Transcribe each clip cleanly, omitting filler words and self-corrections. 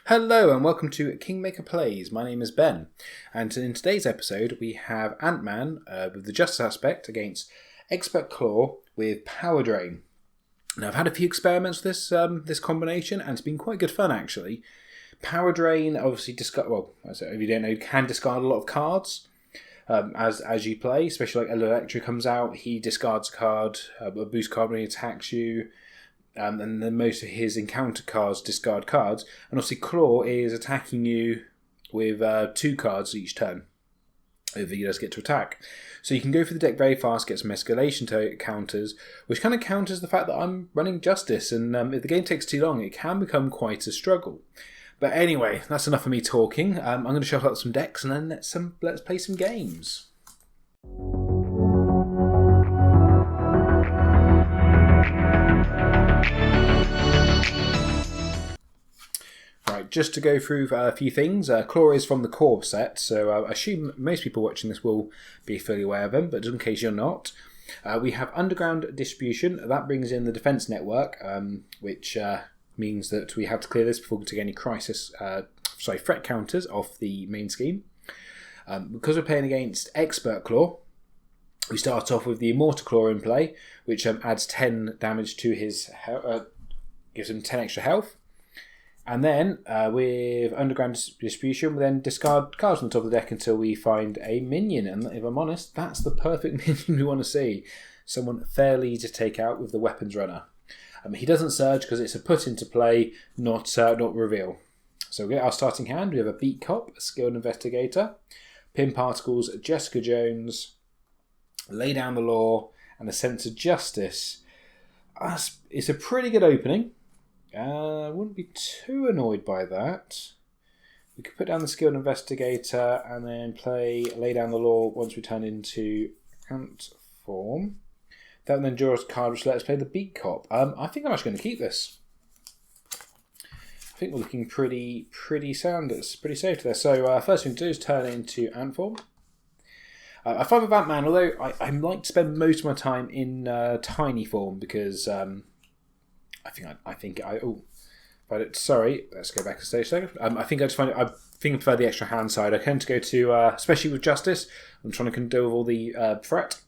Hello and welcome to Kingmaker Plays. My name is Ben, and in today's episode we have Ant-Man with the Justice aspect against Expert Klaw with Power Drain. Now I've had a few experiments with this combination, and it's been quite good fun actually. Power Drain obviously if you don't know, can discard a lot of cards as you play, especially like Electro comes out, he discards a card, a boost card when he attacks you. And then most of his encounter cards discard cards. And obviously Klaw is attacking you with 2 cards each turn if he does get to attack. So you can go through the deck very fast, get some escalation counters, which kind of counters the fact that I'm running Justice. And if the game takes too long, it can become quite a struggle. But anyway, that's enough of me talking. I'm going to shuffle out some decks and then let's play some games. Just to go through a few things, Klaw is from the core set, so I assume most people watching this will be fairly aware of him, but just in case you're not, we have Underground Distribution. That brings in the defense network, which means that we have to clear this before we take any threat counters off the main scheme. Because we're playing against Expert Klaw, we start off with the Immortal Klaw in play, which adds 10 damage to his gives him 10 extra health. And then, with Underground Distribution, we then discard cards on the top of the deck until we find a minion. And if I'm honest, that's the perfect minion we want to see. Someone fairly easy to take out with the Weapons Runner. He doesn't surge because it's a put into play, not reveal. So we get our starting hand. We have a Beat Cop, a Skilled Investigator, Pin Particles, Jessica Jones, Lay Down the Law, and a Sense of Justice. It's a pretty good opening. I wouldn't be too annoyed by that. We could put down the Skilled Investigator and then Lay Down the Law once we turn into Ant form. That would then draw us a card which lets us play the Beat Cop. I think I'm actually going to keep this. I think we're looking pretty sound. It's pretty safe there. So first thing to do is turn it into Ant form. I find with Ant-Man, although I like to spend most of my time in tiny form because sorry, let's go back a stage second. I prefer the extra hand side. I tend to go to, especially with Justice, I'm trying to deal with all the threat.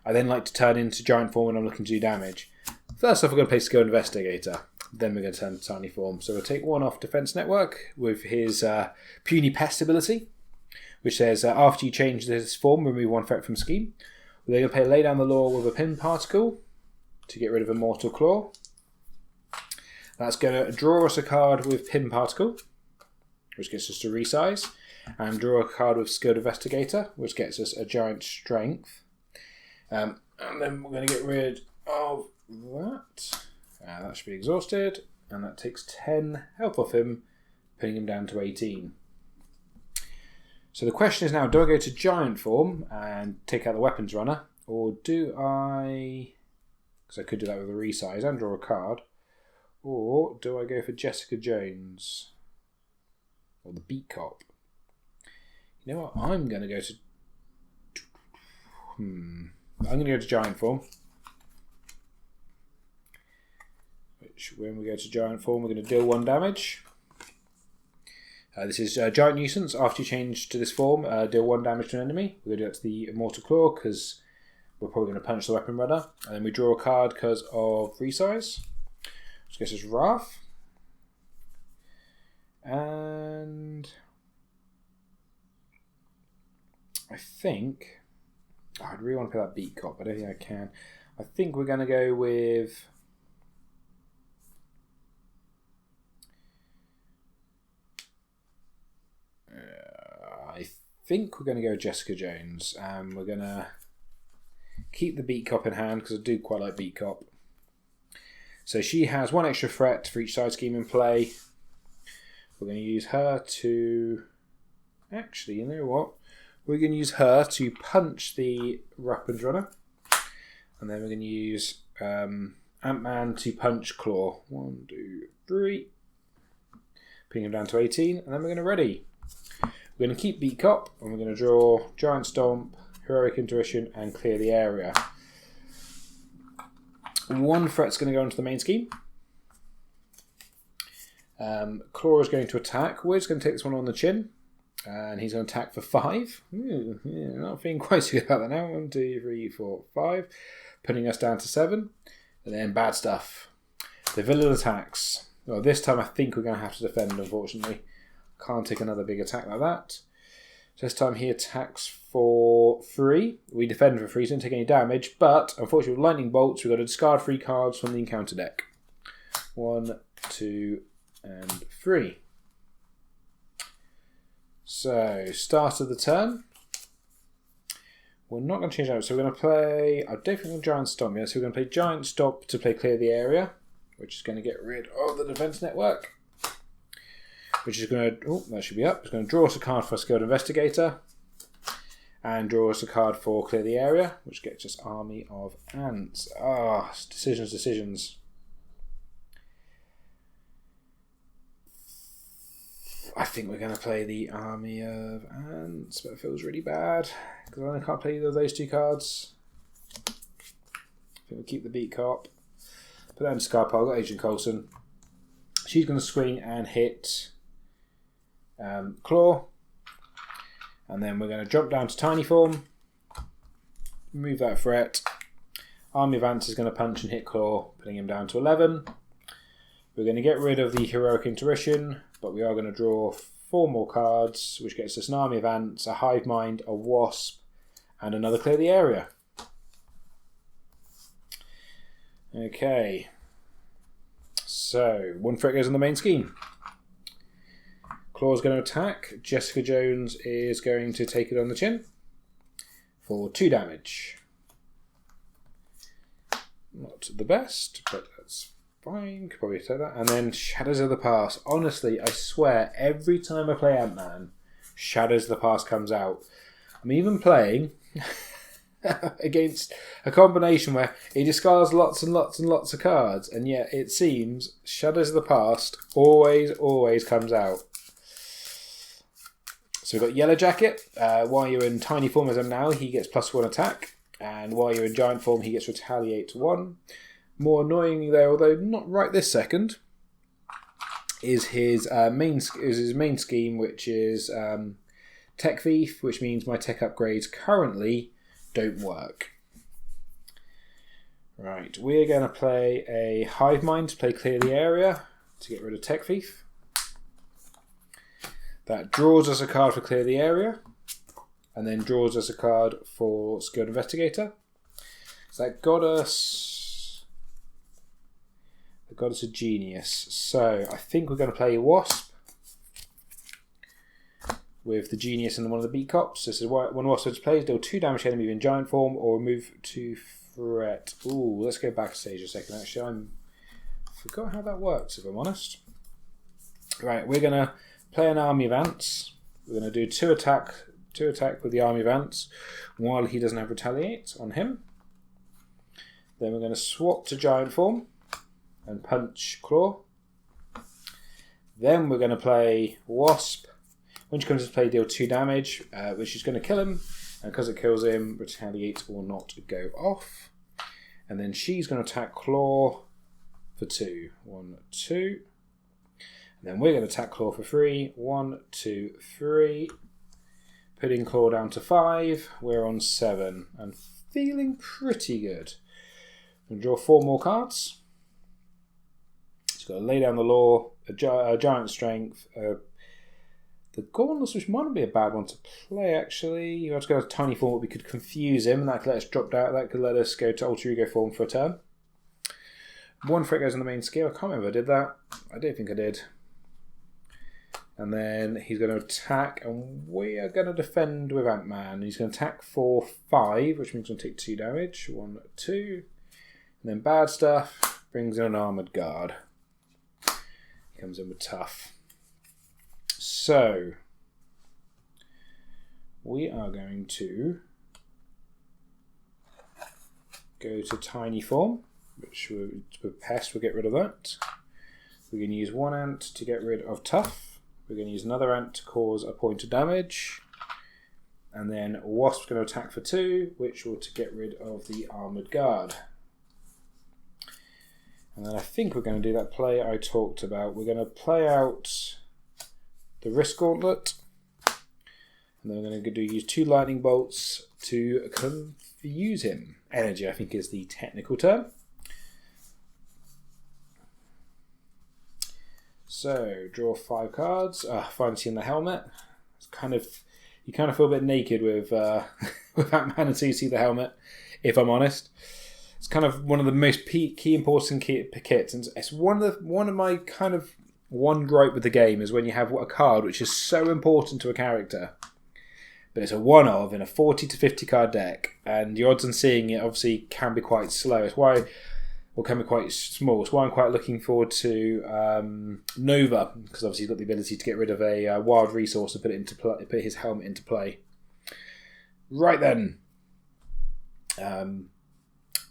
I then like to turn into giant form when I'm looking to do damage. First off, we're going to play Skilled Investigator. Then we're going to turn to tiny form. So we'll take one off Defense Network with his Puny Pest ability, which says after you change this form, remove 1 threat from scheme. We're going to play Lay Down the Law with a Pin Particle to get rid of Immortal Klaw. That's going to draw us a card with Pin Particle, which gets us to resize, and draw a card with Skilled Investigator, which gets us a Giant Strength. And then we're going to get rid of that. That should be exhausted, and that takes 10 health off him, putting him down to 18. So the question is now, do I go to Giant form and take out the Weapons Runner, or do I, because I could do that with a resize and draw a card, or do I go for Jessica Jones? Or the Beat Cop? You know what? I'm going to go to... I'm going to go to Giant form. Which, when we go to Giant form, we're going to deal 1 damage. This is Giant Nuisance. After you change to this form, deal 1 damage to an enemy. We're going to do that to the Immortal Klaw, because we're probably going to punch the Weapon Runner. And then we draw a card because of resize. Which gets us Wrath. And I think I'd really want to play that Beat Cop, but I don't think I can. I think we're going to go with Jessica Jones. We're going to keep the Beat Cop in hand because I do quite like Beat Cop. So she has 1 extra threat for each side scheme in play. We're going to use her to... Actually, you know what? We're going to use her to punch the Weapons Runner. And then we're going to use Ant-Man to punch Klaw. 1, 2, 3. Putting him down to 18. And then we're going to ready. We're going to keep Beat Cop. And we're going to draw Giant Stomp, Heroic Intuition, and clear the area. 1 threat's going to go into the main scheme. Klaw is going to attack. We're going to take this one on the chin. And he's going to attack for 5. Ooh, yeah, not feeling quite so good about that now. 1, 2, 3, 4, 5. Putting us down to 7. And then bad stuff. The villain attacks. Well, this time I think we're going to have to defend, unfortunately. Can't take another big attack like that. So this time he attacks for 3. We defend for 3, so don't take any damage. But, unfortunately, with lightning bolts, we've got to discard 3 cards from the encounter deck. 1, 2, and 3. So, start of the turn. We're not going to change that. So we're going to play... I don't think we're going to Giant Stomp yet. So we're going to play Giant Stomp to play Clear the Area, which is going to get rid of the defense network. Which is going to... Oh, that should be up. It's going to draw us a card for Skilled Investigator. And draw us a card for Clear the Area, which gets us Army of Ants. Ah, decisions. I think we're going to play the Army of Ants, but it feels really bad because I can't play either of those 2 cards. I think we'll keep the Beat Cop. Put that in discard pile. I've got Agent Coulson. She's going to swing and hit Klaw. And then we're going to jump down to Tiny Form. Remove that threat. Army of Ants is going to punch and hit Klaw, putting him down to 11. We're going to get rid of the Heroic Intuition, but we are going to draw 4 more cards, which gets us an Army of Ants, a Hive Mind, a Wasp, and another Clear the Area. Okay. So, 1 threat goes on the main scheme. Klaw's going to attack. Jessica Jones is going to take it on the chin for 2 damage. Not the best, but that's fine. Could probably say that. And then Shadows of the Past. Honestly, I swear, every time I play Ant-Man, Shadows of the Past comes out. I'm even playing against a combination where he discards lots and lots and lots of cards, and yet it seems Shadows of the Past always comes out. So we've got Yellow Jacket. While you're in tiny form as him now, he gets +1 attack. And while you're in giant form, he gets Retaliate 1. More annoyingly though, although not right this second, is his main scheme, which is Tech Thief, which means my tech upgrades currently don't work. Right, we're going to play a Hive Mind to play Clear the Area to get rid of Tech Thief. That draws us a card for Clear the Area, and then draws us a card for Skilled Investigator. So that got us a Genius. So I think we're going to play Wasp with the Genius and one of the Beat Cops. This is when Wasp plays, deal 2 damage to enemy in giant form or remove 2 threat. Ooh, let's go backstage a second. Actually, I forgot how that works, if I'm honest. Right, we're going to play an Army of Ants. We're going to do 2 attack with the Army of Ants while he doesn't have Retaliate on him. Then we're going to swap to giant form and punch Klaw. Then we're going to play Wasp. When she comes to play, deal 2 damage, which is going to kill him. And because it kills him, Retaliate will not go off. And then she's going to attack Klaw for 2. 1, 2. And then we're going to attack Klaw for 3. 1, 2, 3. Putting Klaw down to 5. We're on 7. And feeling pretty good. We'll draw 4 more cards. It's got to lay down the law, a giant strength, the Gauntlets, which might not be a bad one to play actually. You have to go to tiny form, but we could confuse him, and that could let us drop down. That could let us go to alter ego form for a turn. 1 threat goes on the main skill. I can't remember if I did that. I don't think I did. And then he's going to attack, and we are going to defend with Ant-Man. He's going to attack for 5, which means we'll take 2 damage. 1, 2. And then bad stuff brings in an armoured guard. He comes in with tough. So, we are going to go to tiny form, which with pest we'll get rid of that. We're going to use 1 ant to get rid of tough. We're going to use another ant to cause a point of damage. And then Wasp's going to attack for 2, which will to get rid of the armoured guard. And then I think we're going to do that play I talked about. We're going to play out the Risk Gauntlet. And then we're going to use 2 lightning bolts to confuse him. Energy, I think, is the technical term. So, draw 5 cards. Finally seeing the helmet. It's kind of, you kind of feel a bit naked with without mana to see the helmet, if I'm honest. It's kind of one of the most key important kits, and it's one of my kind of one gripe with the game is when you have a card which is so important to a character, but it's a one of in a 40 to 50 card deck, and the odds on seeing it obviously can be quite slow. It's why, or can be quite small. It's why I'm quite looking forward to Nova, because obviously he's got the ability to get rid of a wild resource and put his helmet into play. Right then.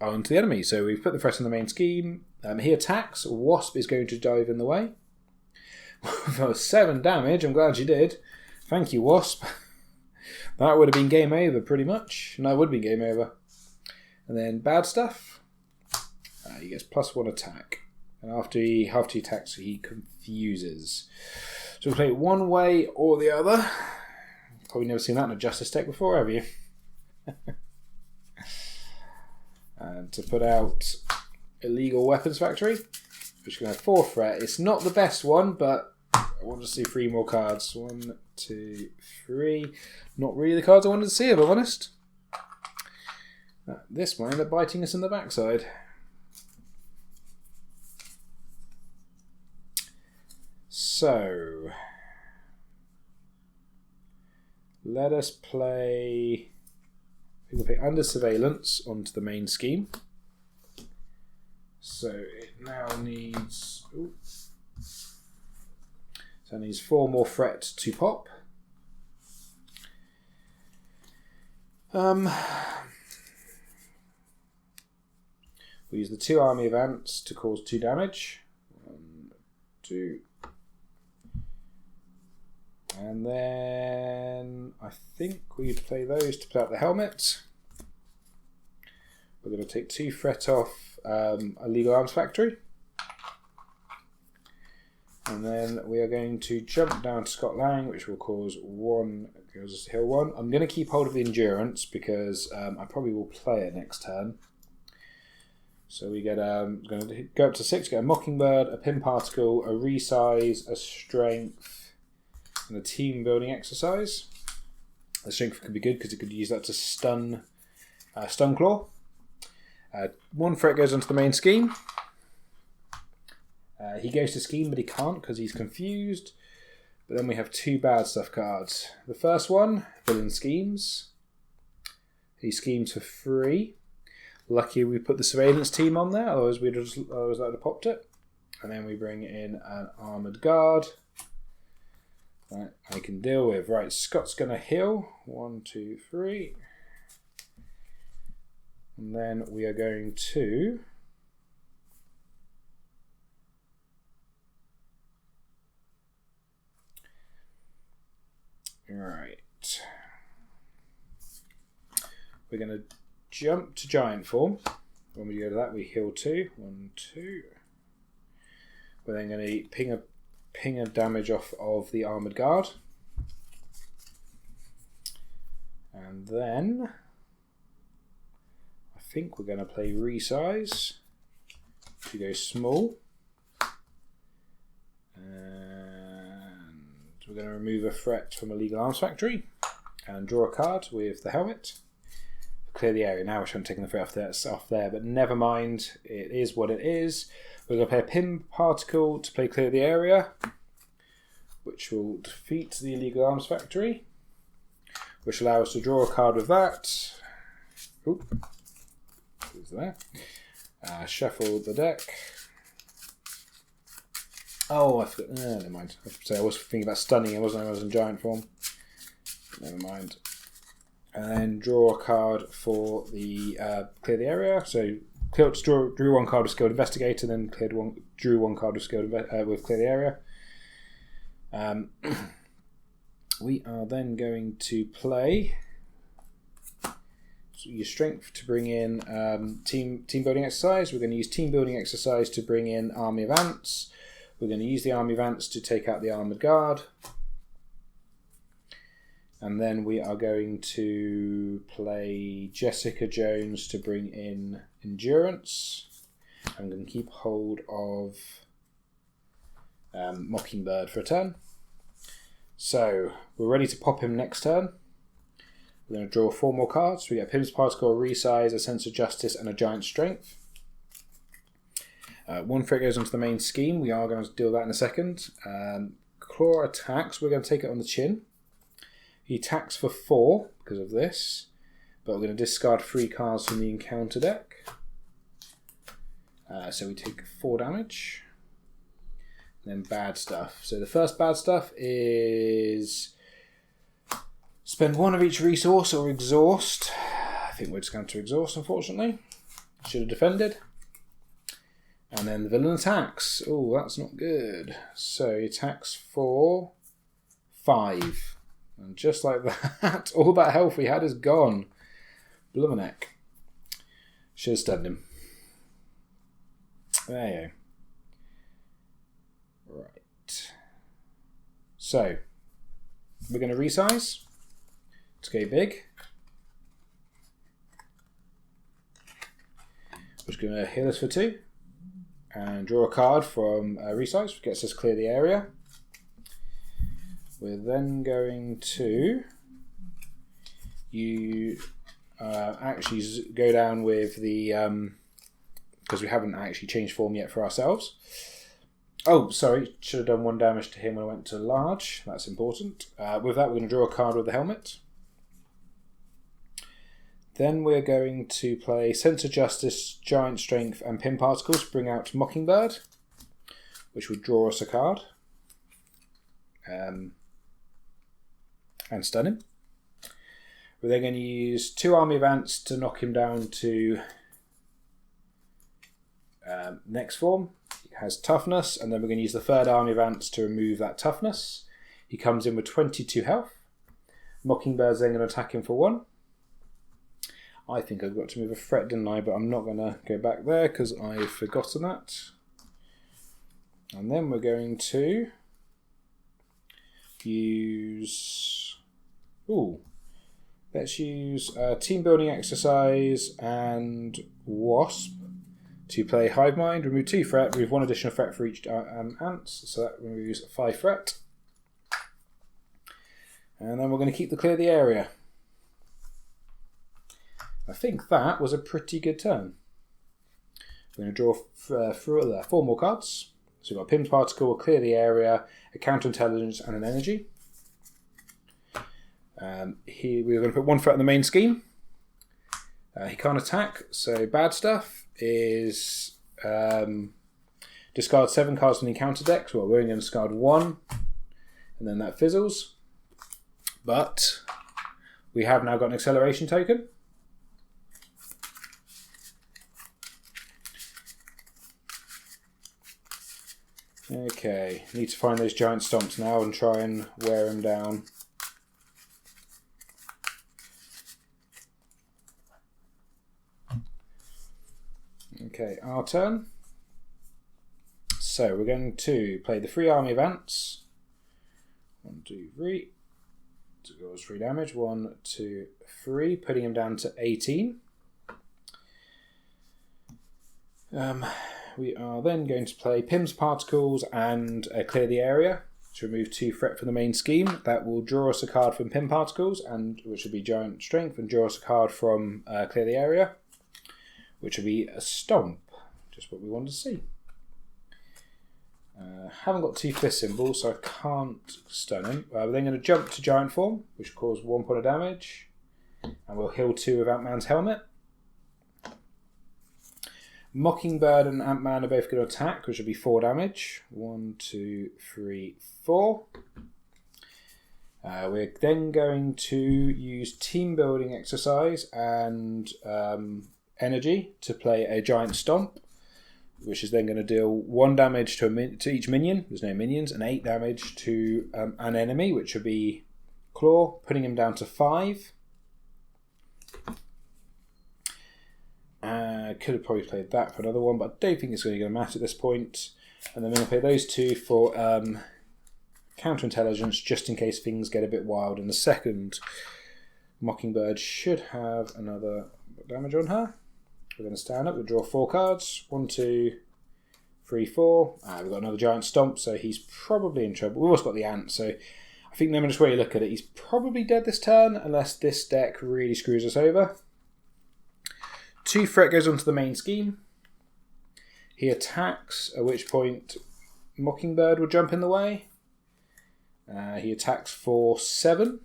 On to the enemy. So we've put the threat on the main scheme. He attacks. Wasp is going to dive in the way. For 7 damage. I'm glad you did. Thank you, Wasp. That would have been game over, pretty much. No, it would be game over. And then bad stuff. He gets +1 attack. And after he attacks, he confuses. So we'll play it one way or the other. Probably never seen that in a Justice deck before, have you? And to put out Illegal Weapons Factory, which is going to have 4 threat. It's not the best one, but I want to see 3 more cards. 1, 2, 3. Not really the cards I wanted to see, if I'm honest. This might end up biting us in the backside. So, let us play... We can play Under Surveillance onto the main scheme. So it now needs... So it needs 4 more threat to pop. We'll use the 2 army of ants to cause 2 damage. 1, 2... And then I think we'd play those to put out the helmet. We're going to take 2 threat off Illegal Arms Factory. And then we are going to jump down to Scott Lang, which will cause 1, goes us to heal 1. I'm going to keep hold of the Endurance because I probably will play it next turn. So we get going to go up to 6, get a Mockingbird, a Pin Particle, a Resize, a Strength, and a team building exercise. The strength could be good because it could use that to stun Claw. 1 threat goes onto the main scheme. He goes to scheme, but he can't because he's confused. But then we have 2 bad stuff cards. The first one, Villain Schemes. He schemes for 3. Lucky we put the surveillance team on there, otherwise we'd have popped it. And then we bring in an Armoured Guard. Right, I can deal with. Right, Scott's going to heal. 1, 2, 3. And then we are going to... Right. We're going to jump to Giant Form. When we go to that, we heal 2. 1, 2. We're then going to ping a damage off of the Armoured Guard. And then I think we're going to play Resize to go small. And we're going to remove a threat from Illegal Arms Factory and draw a card with the helmet. Clear the area. Now we're trying to take the threat off there, but never mind. It is what it is. We're going to play a Pin Particle to play Clear the Area, which will defeat the Illegal Arms Factory, which allows us to draw a card with that. Oop. Who's there? Shuffle the deck. Oh, I forgot. Never mind. I was thinking about stunning. I was in Giant Form. Never mind. And then draw a card for the Clear the Area. So drew 1 card with Skilled Investigator, then drew 1 card with with Clear the Area. We are then going to play. use strength to bring in team building exercise. We're going to use team building exercise to bring in army of ants. We're going to use the army of ants to take out the armoured guard. And then we are going to play Jessica Jones to bring in endurance. I'm going to keep hold of Mockingbird for a turn. So we're ready to pop him next turn. We're going to draw 4 more cards. We get Pim's Particle, a Resize, a Sense of Justice, and a Giant Strength. 1 threat goes onto the main scheme. We are going to deal that in a second. Claw attacks. We're going to take it on the chin. He attacks for 4 because of this, but we're going to discard 3 cards from the encounter deck. So we take 4 damage. And then bad stuff. So the first bad stuff is spend 1 of each resource or exhaust. I think we're just going to exhaust, unfortunately. Should have defended. And then the villain attacks. Oh, that's not good. So he attacks for 5. And just like that, all that health we had is gone. Blummeneck. Should have stunned him. There you go. Right. So, we're going to resize. Let's go big. We're just going to heal us for 2. And draw a card from resize, which gets us clear the area. We're then going to actually go down with the because we haven't actually changed form yet for ourselves. Oh, sorry, should have done 1 damage to him when I went to large. That's important. With that, we're going to draw a card with the helmet. Then we're going to play Sense of Justice, Giant Strength, and Pin Particles to bring out Mockingbird, which would draw us a card. And stun him. We're then going to use 2 Army of Ants to knock him down to next form. He has toughness, and then we're going to use the 3rd Army of Ants to remove that toughness. He comes in with 22 health. Mockingbird's then going to attack him for 1. I think I've got to move a threat, didn't I? But I'm not going to go back there because I've forgotten that. And then we're going to use... Ooh, let's use Team Building Exercise and Wasp to play Hive Mind. Remove 2 threat, remove 1 additional threat for each ants, so that removes 5 threat. And then we're going to keep the clear the area. I think that was a pretty good turn. We're going to draw 4 more cards. So we've got a Pim's Particle, clear the area, a Counterintelligence, and an Energy. Here we're going to put 1 threat on the main scheme. He can't attack, so bad stuff is discard 7 cards from the encounter deck. So we're only going to discard 1, and then that fizzles. But we have now got an acceleration token. Okay, need to find those giant stomps now and try and wear them down. Okay, our turn. So we're going to play the 3 Army of Ants. 1, 2, 3. So it goes 3 damage. 1, 2, 3. Putting him down to 18. We are then going to play Pim's Particles and clear the area to remove 2 threat from the main scheme. That will draw us a card from Pim Particles, and which will be Giant Strength, and draw us a card from clear the area, which will be a Stomp, just what we wanted to see. Haven't got 2 fist symbols, so I can't stun him. We're then going to jump to Giant Form, which will cause 1 point of damage, and we'll heal 2 with Ant-Man's helmet. Mockingbird and Ant-Man are both going to attack, which will be 4 damage. 1, 2, 3, 4. We're then going to use Team Building Exercise and Energy to play a Giant Stomp, which is then going to deal 1 damage to each minion. There's no minions, and 8 damage to an enemy, which would be Claw, putting him down to 5. Could have probably played that for another one, but I don't think it's really going to matter at this point. And then I'm going to play those two for counterintelligence, just in case things get a bit wild. And the second Mockingbird should have another damage on her. We're going to stand up. We'll draw 4 cards. 1, 2, 3, 4. We've got another giant stomp, so he's probably in trouble. We've also got the ant, so I think no matter where you look at it, he's probably dead this turn, unless this deck really screws us over. 2 threat goes onto the main scheme. He attacks, at which point Mockingbird will jump in the way. He attacks for 7,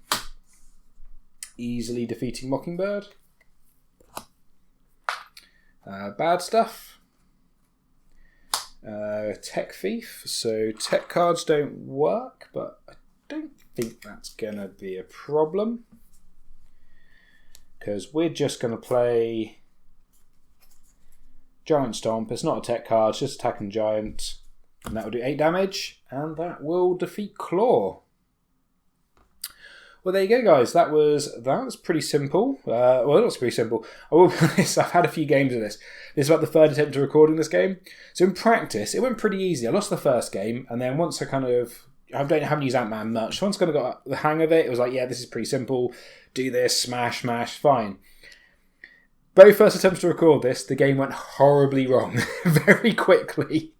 easily defeating Mockingbird. Bad stuff. Tech Thief. So tech cards don't work, but I don't think that's going to be a problem. Because we're just going to play Giant Stomp. It's not a tech card, it's just attacking Giant. And that will do 8 damage. And that will defeat Klaw. Well, there you go, guys. That was pretty simple. Well, not pretty simple. I will be honest, I've had a few games of this. This is about the 3rd attempt to recording this game. So in practice, it went pretty easy. I lost the first game, and then once I haven't used Ant-Man much. Once I kind of got the hang of it, it was like, yeah, this is pretty simple. Do this, smash, fine. Very first attempts to record this, the game went horribly wrong very quickly.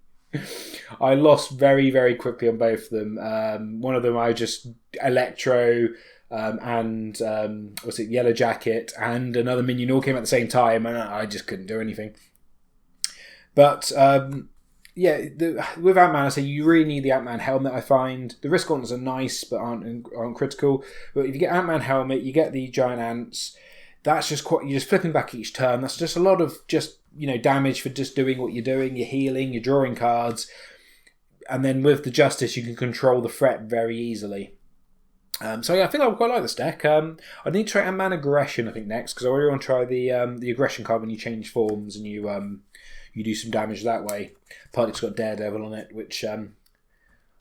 I lost very, very quickly on both of them. One of them I just Electro and what's it, Yellow Jacket, and another minion all came at the same time, and I just couldn't do anything. But yeah, with Ant-Man, I say you really need the Ant-Man helmet. I find the risk gauntlets are nice, but aren't critical. But if you get Ant-Man helmet, you get the giant ants. That's just quite. You're just flipping back each turn. That's just a lot of damage for just doing what you're doing. You're healing. You're drawing cards. And then with the Justice, you can control the threat very easily. So yeah, I think I quite like this deck. I need to try Ant-Man Aggression, I think, next, because I really want to try the Aggression card when you change forms and you do some damage that way. Partly it's got Daredevil on it, which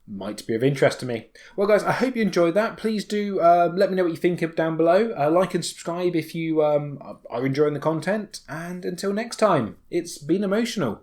might be of interest to me. Well, guys, I hope you enjoyed that. Please do let me know what you think of down below. Like and subscribe if you are enjoying the content. And until next time, it's been emotional.